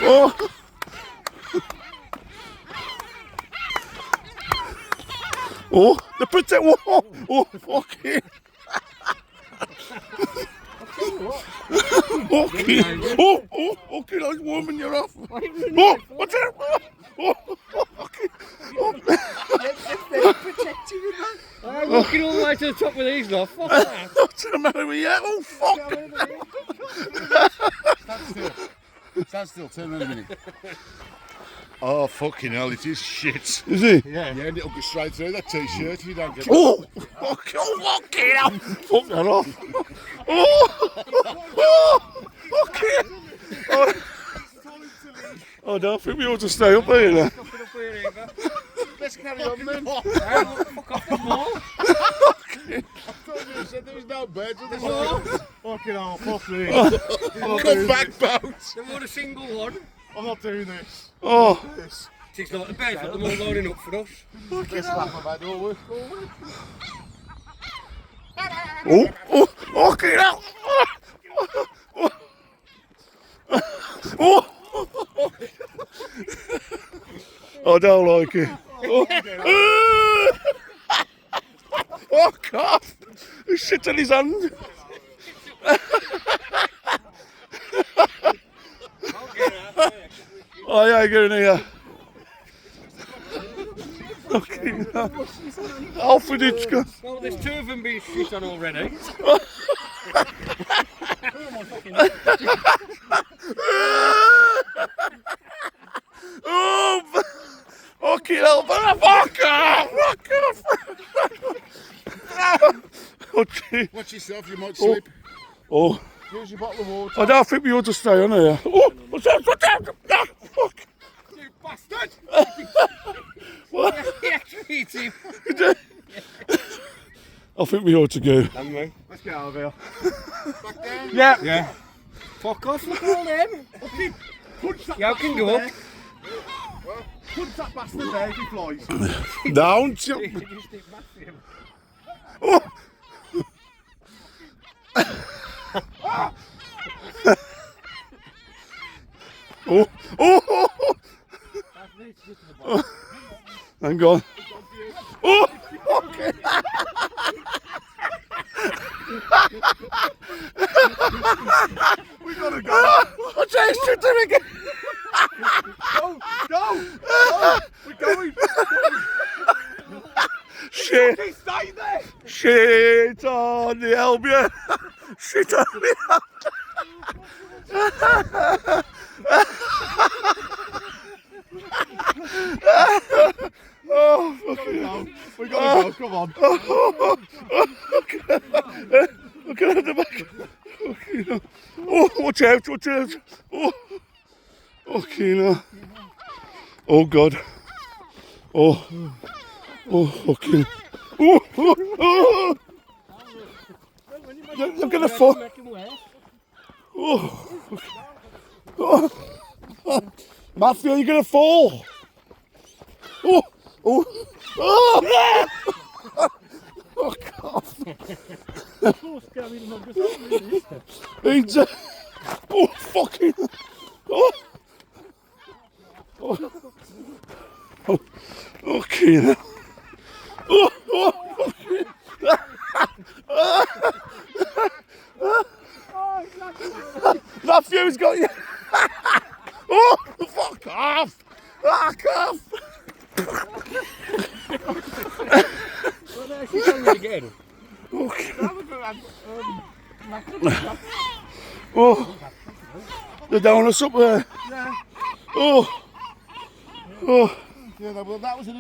Oh! Oh, the protect. Oh, oh, fucking. Okay. Oh, oh, okay, that's warming you off. Oh, what's that? Oh, okay. Oh. I'm walking all the way to the top with these now. Fuck that. What's the matter with you? Oh, fuck. Stand still, turn around a minute. Oh, fucking hell, it is shit. Is he? Yeah, and it'll go straight through that t-shirt if you don't get it. Oh, okay, oh, okay, now. Fuck that off. Oh, oh, okay. Oh, no, I think we ought to stay up here now. Let's carry on then. Fuck off the ball. I told you, I said there was no birds on this one. Fucking hell, fuck me. Come back, boat. There wasn't a single one. I'm not doing this. Oh, It's like the beds, but they're all loading up for us. Let's laugh about all work. oh, oh, okay, now. Oh, I don't like it. Oh, oh God! He's shit in his hand. Oh yeah, get in here. Okay, Alfred, it's good. Well, there's two of them being shit on already. Oh, okay, fuck off! Fuck off! Okay. Watch yourself, you might slip. Oh, Here's your bottle of water. I don't think we ought to stay on here. Oh, what's that? What's that? Ah, fuck! You bastard! What? Yeah, eat him. I think we ought to go. Let's get out of here. Back down. Yeah. Fuck off, look at all them. Punch that You can go up. Punch that bastard there if he flies. Don't you? Oh. Oh, oh, oh, oh. Hang on. Oh, okay. We gotta go. Oh, chase it to again. Go. We're going. Shit. Stay there. Shit on the Albion. Shit on the Oh, fucking We gotta go. Come on. Okay, at the back. Okay, oh, watch out, watch out. Oh, okay, now. Oh, God. Oh, oh, fucking. Oh, oh, oh. Look at the fall. Oh, oh, oh. Matthew, you're gonna fall. Oh, oh, oh, oh, God. He's, oh, fucking. Oh, oh, oh, okay now. Oh, oh, okay. Matthew's got you. Oh, fuck off. Fuck off. Well, she's on it again. Okay. Oh, the donuts up there. Yeah. Oh, oh. Yeah, well, that was an